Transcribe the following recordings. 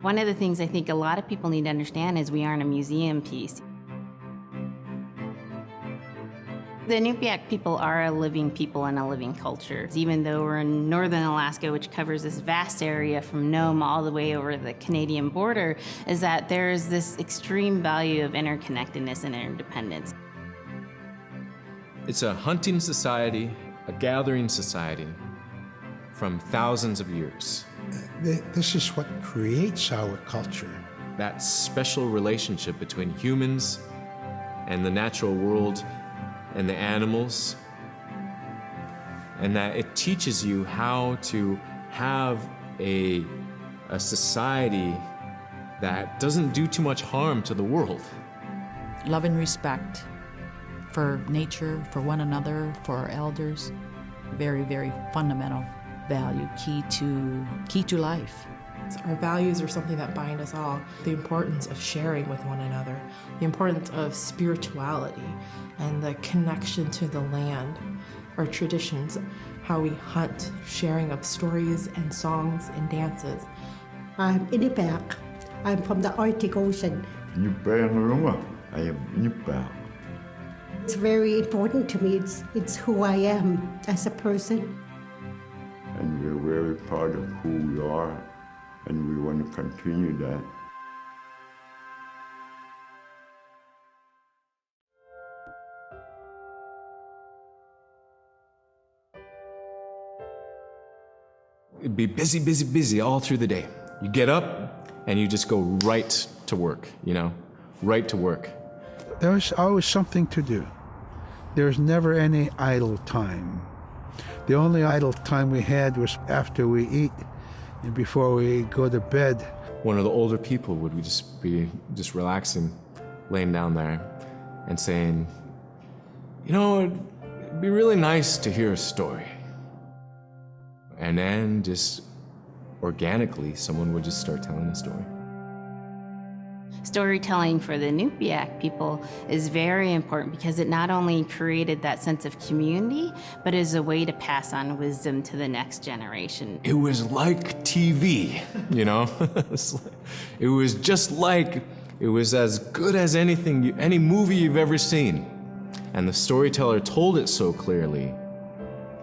One of the things I think a lot of people need to understand is we aren't a museum piece. The Iñupiat people are a living people and a living culture. Even though we're in northern Alaska, which covers this vast area from Nome all the way over the Canadian border, is that there's this extreme value of interconnectedness and interdependence. It's a hunting society, a gathering society from thousands of years. This is what creates our culture. That special relationship between humans and the natural world and the animals, and that it teaches you how to have a society that doesn't do too much harm to the world. Love and respect for nature, for one another, for our elders. Very, very fundamental value, key to life. Our values are something that bind us all. The importance of sharing with one another, the importance of spirituality, and the connection to the land, our traditions, how we hunt, sharing of stories and songs and dances. I'm Iñupiat. I'm from the Arctic Ocean. I am Iñupiat. It's very important to me. It's who I am as a person. And we're very proud of who we are, and we want to continue that. It'd be busy, busy, busy all through the day. You get up and you just go right to work, right to work. There was always something to do. There was never any idle time. The only idle time we had was after we eat and before we go to bed. One of the older people would be relaxing, laying down there and saying, it'd be really nice to hear a story. And then just organically, someone would just start telling a story. Storytelling for the Iñupiat people is very important because it not only created that sense of community, but is a way to pass on wisdom to the next generation. It was like TV, It was just like, it was as good as any movie you've ever seen. And the storyteller told it so clearly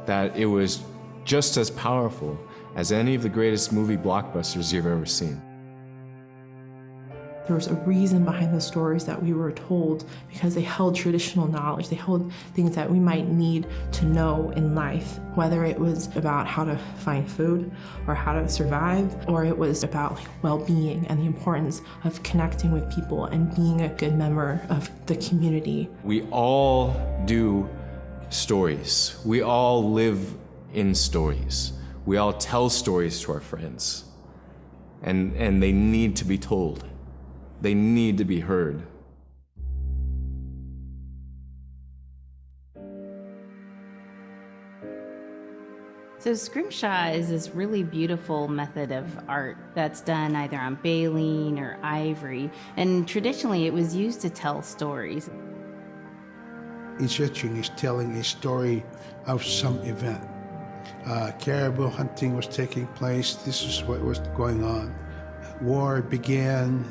that it was just as powerful as any of the greatest movie blockbusters you've ever seen. There was a reason behind the stories that we were told because they held traditional knowledge. They held things that we might need to know in life, whether it was about how to find food or how to survive, or it was about well-being and the importance of connecting with people and being a good member of the community. We all do stories. We all live in stories. We all tell stories to our friends, and they need to be told. They need to be heard. So scrimshaw is this really beautiful method of art that's done either on baleen or ivory, and traditionally it was used to tell stories. Each etching is telling a story of some event. Caribou hunting was taking place. This is what was going on. War began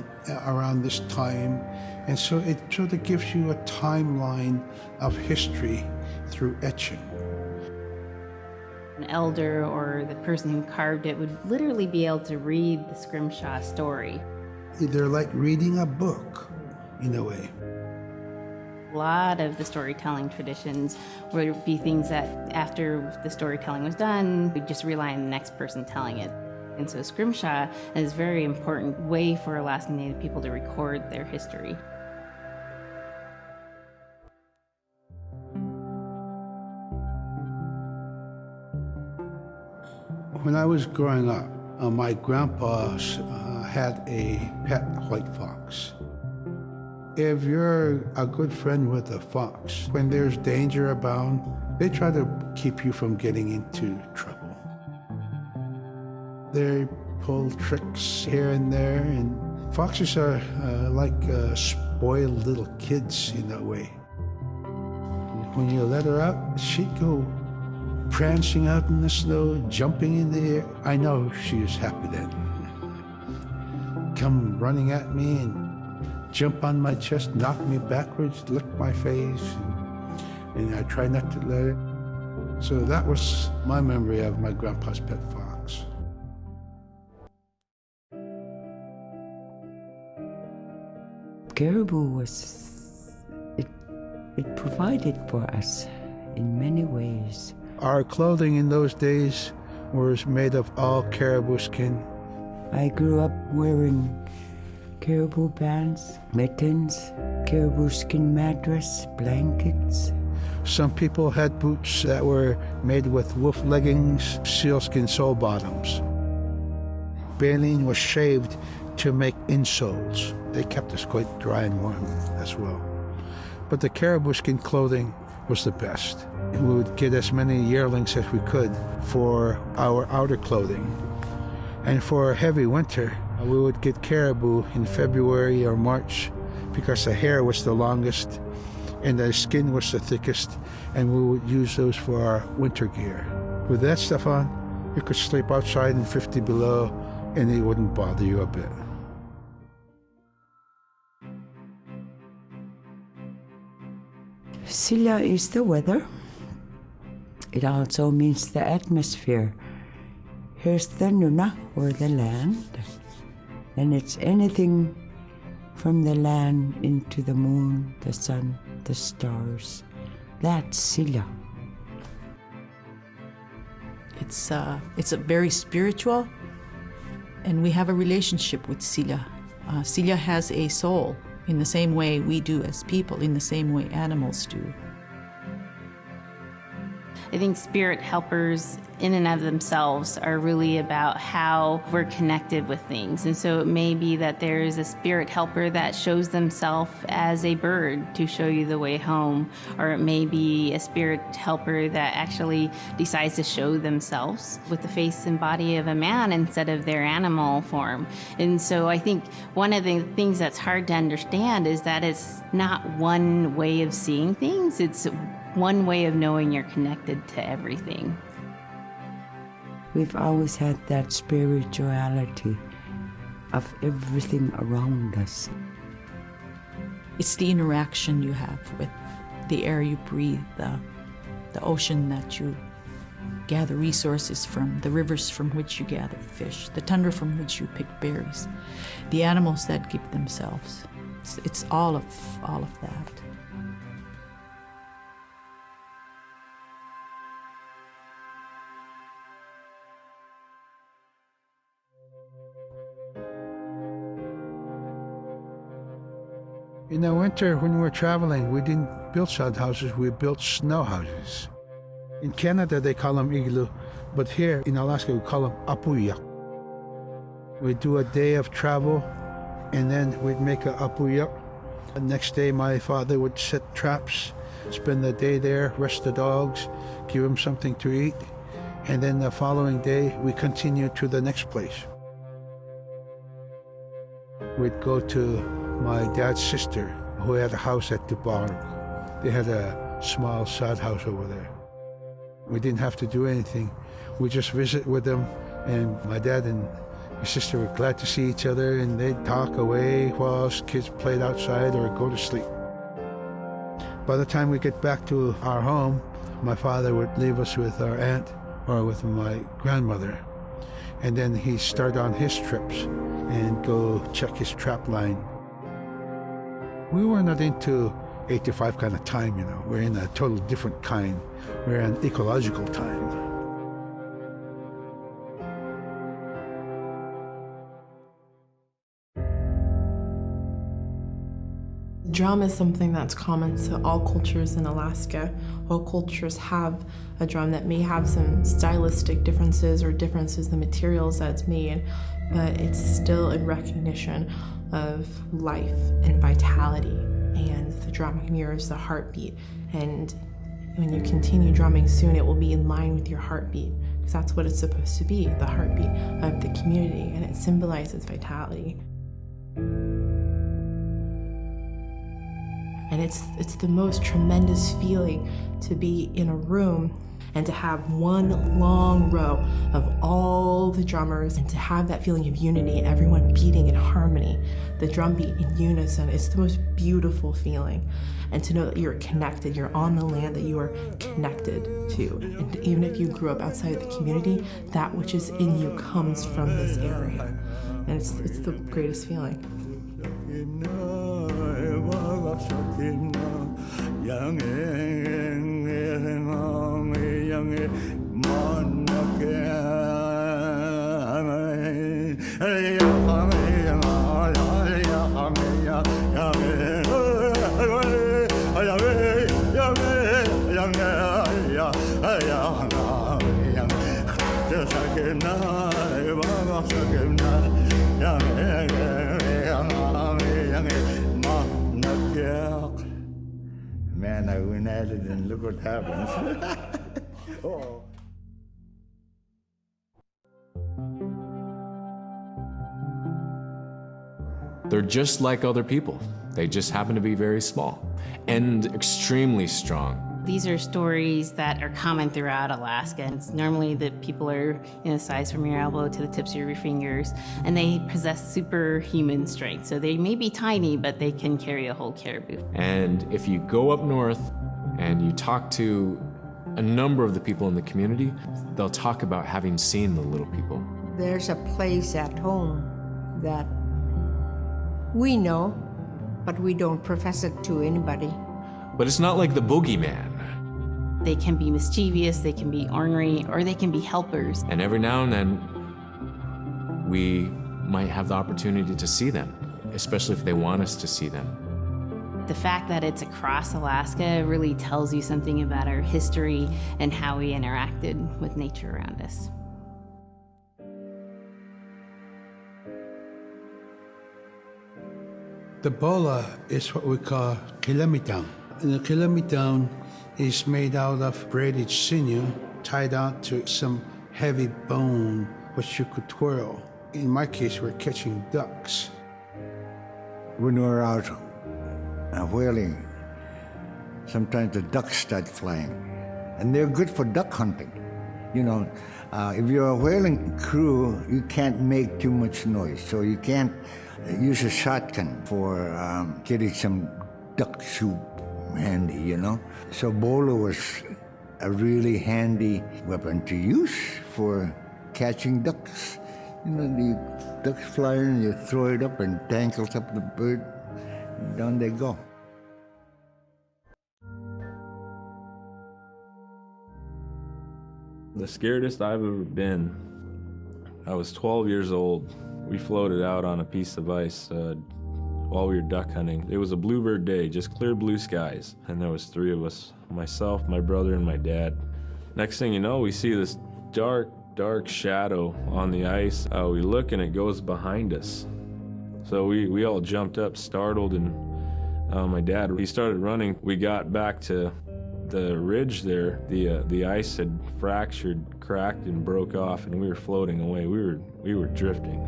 around this time, and so it sort of gives you a timeline of history through etching. An elder or the person who carved it would literally be able to read the scrimshaw story. They're like reading a book, in a way. A lot of the storytelling traditions would be things that after the storytelling was done, we'd just rely on the next person telling it. And so scrimshaw is a very important way for Alaskan Native people to record their history. When I was growing up, my grandpa had a pet white fox. If you're a good friend with a fox, when there's danger abound, they try to keep you from getting into trouble. They pull tricks here and there, and foxes are like spoiled little kids in a way. When you let her out, she'd go prancing out in the snow, jumping in the air. I know she was happy then. come running at me and jump on my chest, knock me backwards, lick my face, and I try not to let it. So that was my memory of my grandpa's pet fox. Caribou it provided for us in many ways. Our clothing in those days was made of all caribou skin. I grew up wearing caribou pants, mittens, caribou skin mattress, blankets. Some people had boots that were made with wolf leggings, sealskin sole bottoms. Baleen was shaved to make insoles. They kept us quite dry and warm as well. But the caribou skin clothing was the best. We would get as many yearlings as we could for our outer clothing. And for a heavy winter, we would get caribou in February or March because the hair was the longest and the skin was the thickest, and we would use those for our winter gear. With that stuff on, you could sleep outside in 50 below and it wouldn't bother you a bit. Silla is the weather. It also means the atmosphere. Here's the Nuna, or the land. And it's anything from the land into the moon, the sun, the stars. That's Silla. It's a very spiritual, and we have a relationship with Silla. Silla has a soul in the same way we do as people, in the same way animals do. I think spirit helpers in and of themselves are really about how we're connected with things. And so it may be that there is a spirit helper that shows themselves as a bird to show you the way home, or it may be a spirit helper that actually decides to show themselves with the face and body of a man instead of their animal form. And so I think one of the things that's hard to understand is that it's not one way of seeing things, it's one way of knowing you're connected to everything. We've always had that spirituality of everything around us. It's the interaction you have with the air you breathe, the ocean that you gather resources from, the rivers from which you gather fish, the tundra from which you pick berries, the animals that give themselves. It's all of that. In the winter, when we were traveling, we didn't build sod houses, we built snow houses. In Canada, they call them igloo, but here in Alaska, we call them apuya. We'd do a day of travel, and then we'd make a apuya. The next day, my father would set traps, spend the day there, rest the dogs, give them something to eat, and then the following day, we continued to the next place. We'd go to my dad's sister, who had a house at Bevölkerung. They had a small sod house over there. We didn't have to do anything. We just visit with them, and my dad and his sister were glad to see each other, and they'd talk away while us kids played outside or go to sleep. By the time we get back to our home, my father would leave us with our aunt or with my grandmother, and then he'd start on his trips and go check his trap line. We were not into 8 to 5 kind of time, you know. We're in a totally different kind. We're in ecological time. The drum is something that's common to all cultures in Alaska. All cultures have a drum that may have some stylistic differences or differences in the materials that it's made, but it's still in recognition of life and vitality, and the drum mirrors the heartbeat. And when you continue drumming soon, it will be in line with your heartbeat, because that's what it's supposed to be, the heartbeat of the community, and it symbolizes vitality. And it's the most tremendous feeling to be in a room And to have one long row of all the drummers and to have that feeling of unity, everyone beating in harmony, the drum beat in unison, it's the most beautiful feeling. And to know that you're connected, you're on the land that you are connected to. And even if you grew up outside of the community, that which is in you comes from this area. And it's the greatest feeling. Man, I went at it and look what happens. Oh. They're just like other people. They just happen to be very small and extremely strong. These are stories that are common throughout Alaska. It's normally that people are in a size from your elbow to the tips of your fingers, and they possess superhuman strength. So they may be tiny, but they can carry a whole caribou. And if you go up north and you talk to a number of the people in the community, they'll talk about having seen the little people. There's a place at home that we know, but we don't profess it to anybody. But it's not like the boogeyman. They can be mischievous, they can be ornery, or they can be helpers. And every now and then, we might have the opportunity to see them, especially if they want us to see them. The fact that it's across Alaska really tells you something about our history and how we interacted with nature around us. The bola is what we call kilamitang. And the kilamitang is made out of braided sinew tied out to some heavy bone which you could twirl. In my case, we're catching ducks. When we're out whaling, sometimes the ducks start flying. And they're good for duck hunting. You know, if you're a whaling crew, you can't make too much noise. So you can't use a shotgun for getting some duck soup handy, you know? So bola was a really handy weapon to use for catching ducks. You know, the ducks fly in, you throw it up and tangles up the bird, and down they go. The scariest I've ever been, I was 12 years old. We floated out on a piece of ice while we were duck hunting. It was a bluebird day, just clear blue skies. And there was 3 of us, myself, my brother, and my dad. Next thing you know, we see this dark shadow on the ice. We look and it goes behind us. So we all jumped up, startled, and my dad, he started running. We got back to the ridge there. The ice had fractured, cracked, and broke off, and we were floating away. We were drifting.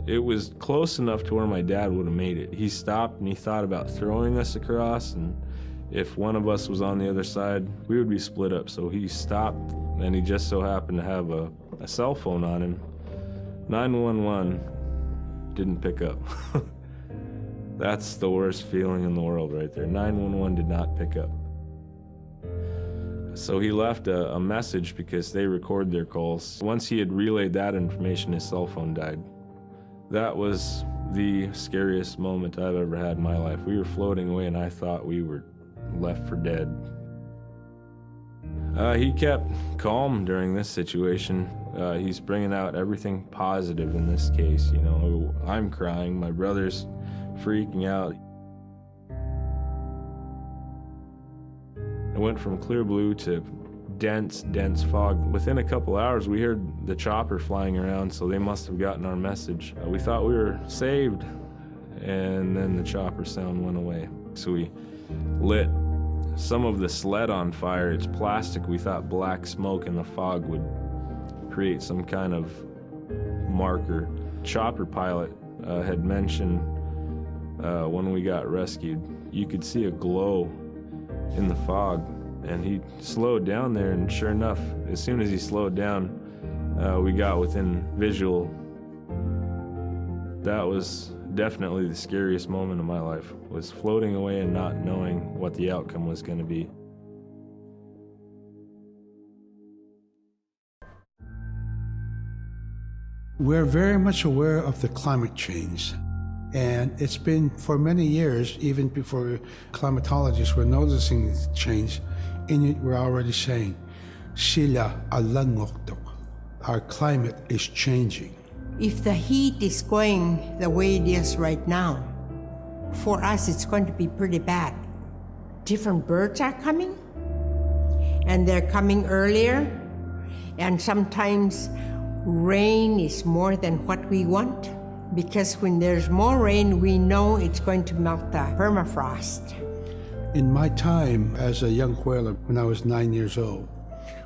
It was close enough to where my dad would have made it. He stopped and he thought about throwing us across, and if one of us was on the other side, we would be split up. So he stopped, and he just so happened to have a cell phone on him. 911 didn't pick up. That's the worst feeling in the world right there. 911 did not pick up. So he left a message because they record their calls. Once he had relayed that information, his cell phone died. That was the scariest moment I've ever had in my life. We were floating away and I thought we were left for dead. He kept calm during this situation. He's bringing out everything positive in this case. You know, I'm crying, my brother's freaking out. It went from clear blue to dense fog. Within a couple hours, we heard the chopper flying around, so they must have gotten our message. We thought we were saved, and then the chopper sound went away. So we lit some of the sled on fire. It's plastic. We thought black smoke in the fog would create some kind of marker. Chopper pilot had mentioned when we got rescued, you could see a glow in the fog. And he slowed down there, and sure enough, as soon as he slowed down, we got within visual. That was definitely the scariest moment of my life, was floating away and not knowing what the outcome was going to be. We're very much aware of the climate change. And it's been for many years, even before climatologists were noticing this change, Inuit were already saying, "Sila alangoktok." Our climate is changing. If the heat is going the way it is right now, for us it's going to be pretty bad. Different birds are coming, and they're coming earlier, and sometimes rain is more than what we want. Because when there's more rain, we know it's going to melt the permafrost. In my time as a young whaler, when I was 9 years old,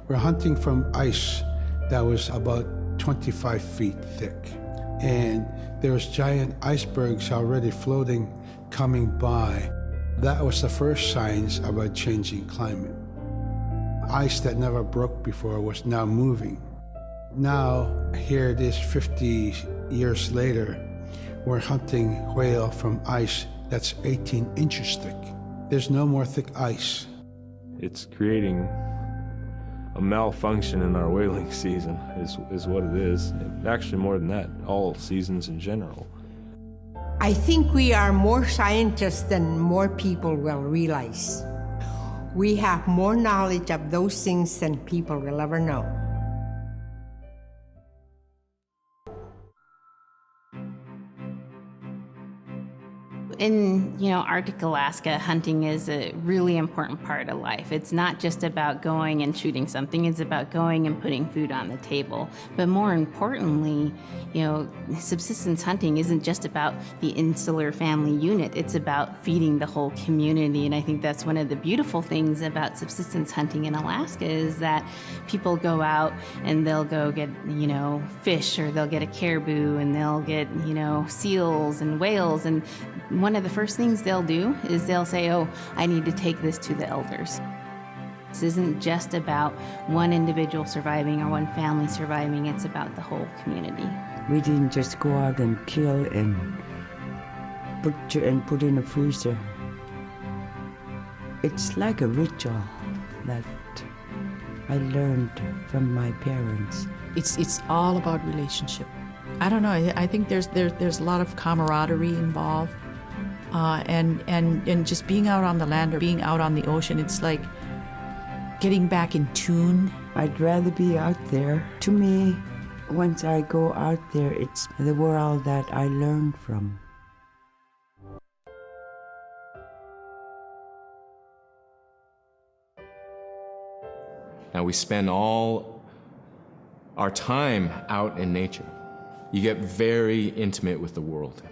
we're hunting from ice that was about 25 feet thick. And there was giant icebergs already floating, coming by. That was the first signs of a changing climate. Ice that never broke before was now moving. Now, here it is 50 years later, we're hunting whale from ice that's 18 inches thick. There's no more thick ice. It's creating a malfunction in our whaling season, is what it is. Actually, more than that, all seasons in general. I think we are more scientists than more people will realize. We have more knowledge of those things than people will ever know. In, Arctic Alaska, hunting is a really important part of life. It's not just about going and shooting something, it's about going and putting food on the table. But more importantly, subsistence hunting isn't just about the insular family unit, it's about feeding the whole community. And I think that's one of the beautiful things about subsistence hunting in Alaska is that people go out and they'll go get, fish, or they'll get a caribou, and they'll get, seals and whales. And one of the first things they'll do is they'll say, "Oh, I need to take this to the elders." This isn't just about one individual surviving or one family surviving, it's about the whole community. We didn't just go out and kill and put in a freezer. It's like a ritual that I learned from my parents. It's all about relationship. I don't know. I think there's a lot of camaraderie involved, and just being out on the land or being out on the ocean. It's like getting back in tune. I'd rather be out there. To me, once I go out there, it's the world that I learn from. Now we spend all our time out in nature. You get very intimate with the world.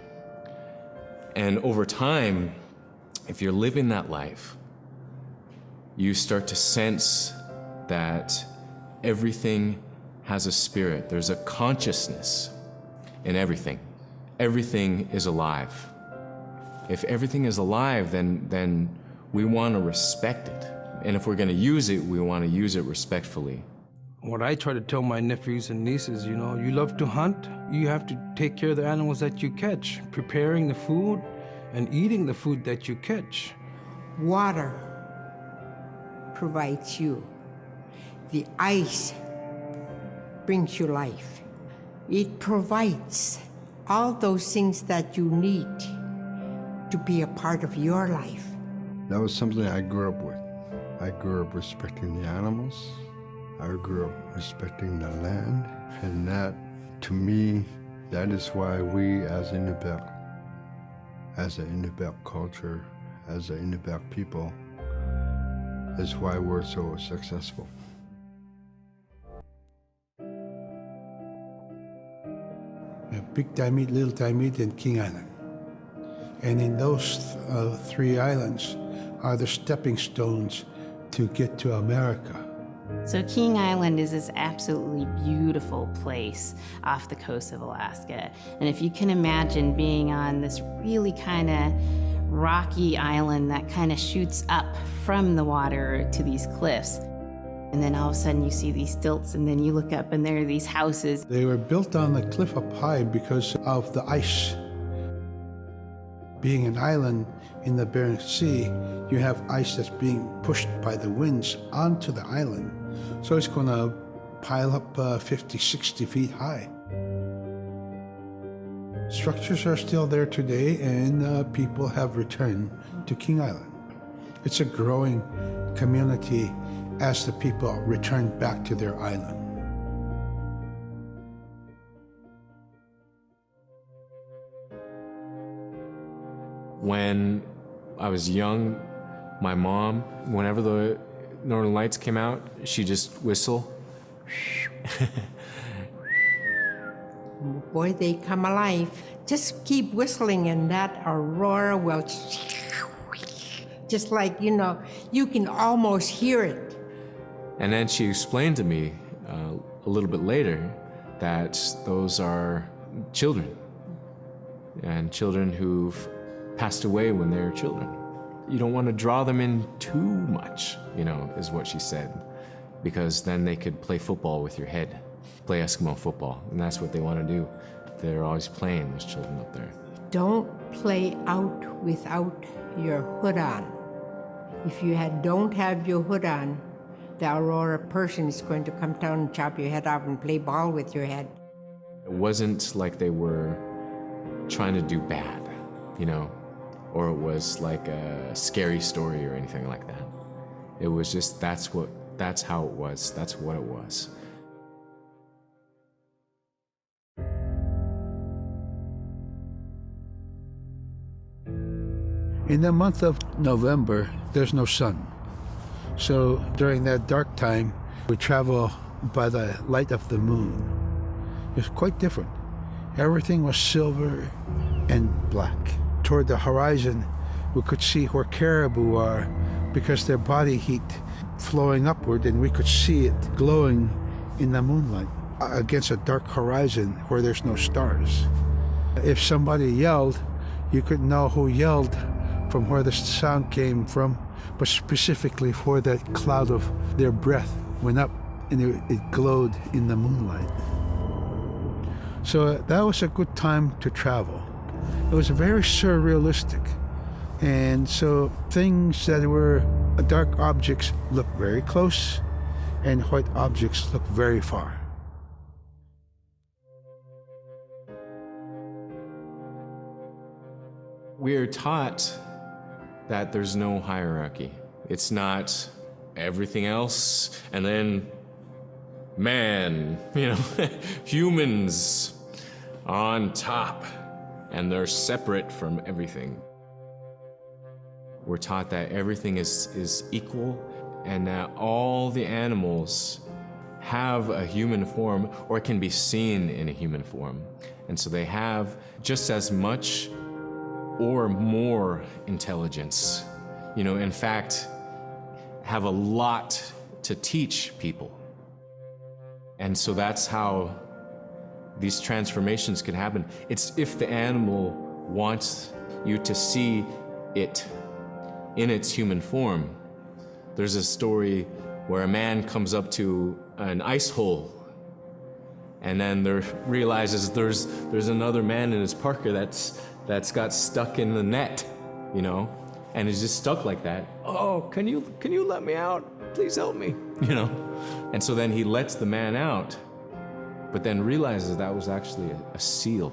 And over time, if you're living that life, you start to sense that everything has a spirit. There's a consciousness in everything. Everything is alive. If everything is alive, then we want to respect it. And if we're going to use it, we want to use it respectfully. What I try to tell my nephews and nieces, you love to hunt, you have to take care of the animals that you catch, preparing the food and eating the food that you catch. Water provides you. The ice brings you life. It provides all those things that you need to be a part of your life. That was something I grew up with. I grew up respecting the animals. I grew up respecting the land. And that, to me, that is why we as Iñupiat, as an Iñupiat culture, as an Iñupiat people, is why we're so successful. Big Diamond, Little Diamond, and King Island. And in those three islands are the stepping stones to get to America. So King Island is this absolutely beautiful place off the coast of Alaska. And if you can imagine being on this really kind of rocky island that kind of shoots up from the water to these cliffs. And then all of a sudden you see these stilts, and then you look up and there are these houses. They were built on the cliff up high because of the ice. Being an island in the Bering Sea, you have ice that's being pushed by the winds onto the island. So it's going to pile up 50, 60 feet high. Structures are still there today, and people have returned to King Island. It's a growing community as the people return back to their island. When I was young, my mom, whenever the Northern Lights came out, she'd just whistle. Boy, they come alive. Just keep whistling and that aurora will, just like, you can almost hear it. And then she explained to me a little bit later that those are children, and children who've passed away when they were children. You don't want to draw them in too much, is what she said, because then they could play football with your head, play Eskimo football, and that's what they want to do. They're always playing, those children up there. Don't play out without your hood on. If you don't have your hood on, the aurora person is going to come down and chop your head off and play ball with your head. It wasn't like they were trying to do bad, or it was like a scary story or anything like that. It was just, that's how it was, that's what it was. In the month of November, there's no sun. So during that dark time, we travel by the light of the moon. It's quite different. Everything was silver and black. Toward the horizon, we could see where caribou are because their body heat flowing upward, and we could see it glowing in the moonlight against a dark horizon where there's no stars. If somebody yelled, you could know who yelled from where the sound came from, but specifically where that cloud of their breath went up and it glowed in the moonlight. So that was a good time to travel. It was very surrealistic. And so things that were dark objects looked very close, and white objects looked very far. We're taught that there's no hierarchy. It's not everything else and then man, humans on top, and they're separate from everything. We're taught that everything is equal, and that all the animals have a human form or can be seen in a human form. And so they have just as much or more intelligence. In fact, have a lot to teach people. And so that's how these transformations can happen. It's if the animal wants you to see it in its human form. There's a story where a man comes up to an ice hole, and then realizes there's another man in his parka that's got stuck in the net, and is just stuck like that. Oh, can you let me out? Please help me, And so then he lets the man out, but then realizes that was actually a seal.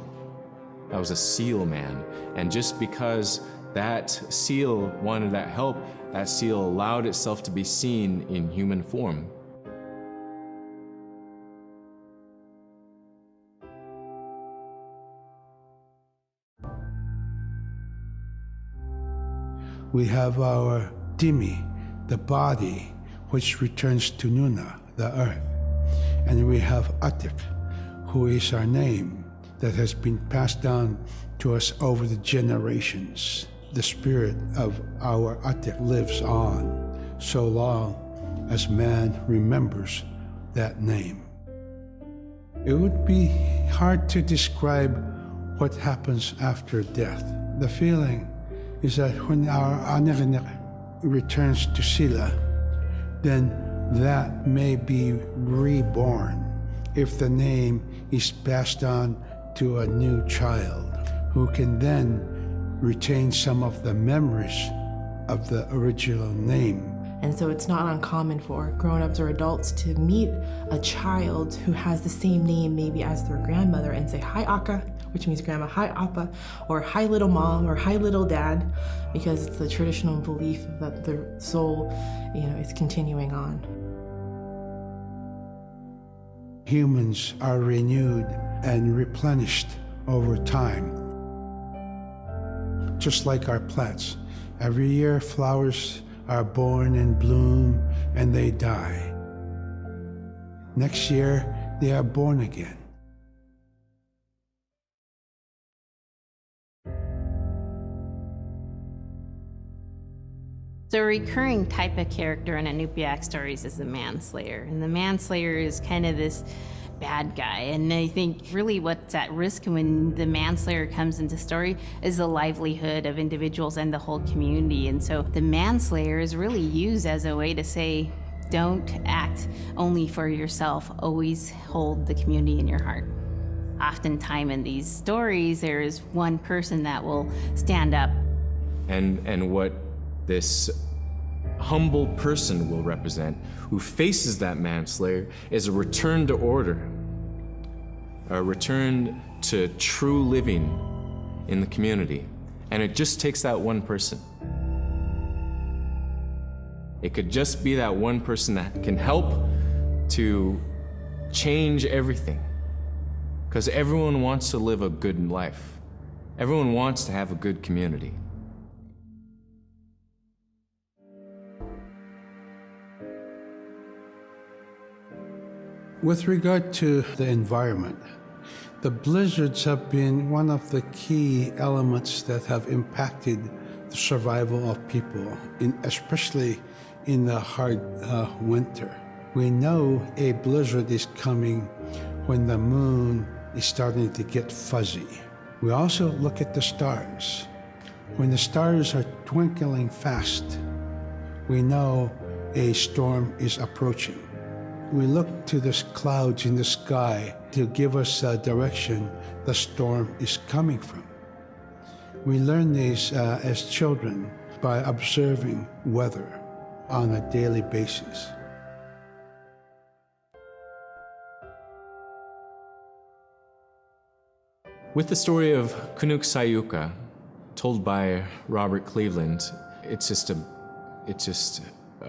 That was a seal man. And just because that seal wanted that help, that seal allowed itself to be seen in human form. We have our Dimi, the body, which returns to Nuna, the earth. And we have Atik, who is our name that has been passed down to us over the generations. The spirit of our Atik lives on so long as man remembers that name. It would be hard to describe what happens after death. The feeling is that when our anak returns to Sila, then that may be reborn if the name is passed on to a new child who can then retain some of the memories of the original name. And so it's not uncommon for grown-ups or adults to meet a child who has the same name maybe as their grandmother and say, "Hi, Aka," which means grandma, "Hi, Appa," or "Hi, little mom," or "Hi, little dad," because it's the traditional belief that the soul, is continuing on. Humans are renewed and replenished over time, just like our plants. Every year, flowers are born and bloom and they die. Next year, they are born again. So a recurring type of character in Iñupiat stories is the manslayer. And the manslayer is kind of this bad guy. And I think really what's at risk when the manslayer comes into story is the livelihood of individuals and the whole community. And so the manslayer is really used as a way to say, don't act only for yourself, always hold the community in your heart. Oftentimes in these stories, there is one person that will stand up. And what this humble person will represent, who faces that manslayer, is a return to order, a return to true living in the community. And it just takes that one person. It could just be that one person that can help to change everything. Because everyone wants to live a good life. Everyone wants to have a good community. With regard to the environment, the blizzards have been one of the key elements that have impacted the survival of people, especially in the hard winter. We know a blizzard is coming when the moon is starting to get fuzzy. We also look at the stars. When the stars are twinkling fast, we know a storm is approaching. We look to the clouds in the sky to give us a direction the storm is coming from. We learn these as children by observing weather on a daily basis. With the story of Kunuk Sayuka, told by Robert Cleveland, it's just a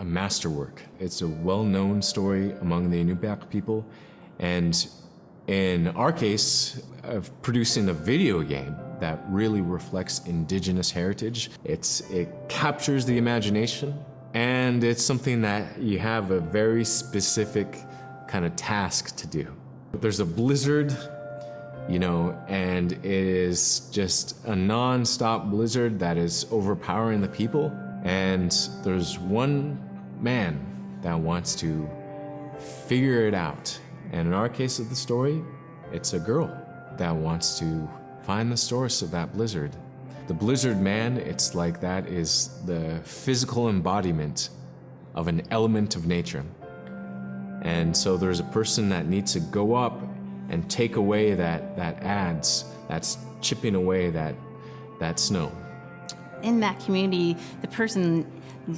masterwork. It's a well-known story among the Iñupiat people, and in our case, of producing a video game that really reflects indigenous heritage. It captures the imagination, and it's something that you have a very specific kind of task to do. There's a blizzard, and it is just a non-stop blizzard that is overpowering the people. And there's one man that wants to figure it out. And in our case of the story, it's a girl that wants to find the source of that blizzard. The blizzard man, it's like that is the physical embodiment of an element of nature. And so there's a person that needs to go up and take away that's chipping away that snow. In that community, the person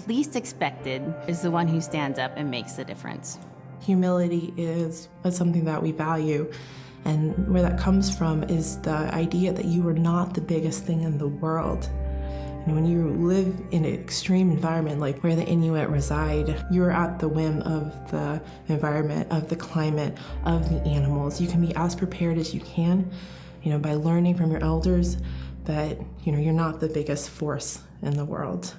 least expected is the one who stands up and makes the difference. Humility is something that we value, and where that comes from is the idea that you are not the biggest thing in the world. And when you live in an extreme environment like where the Inuit reside, you're at the whim of the environment, of the climate, of the animals. You can be as prepared as you can, by learning from your elders that, you're not the biggest force in the world.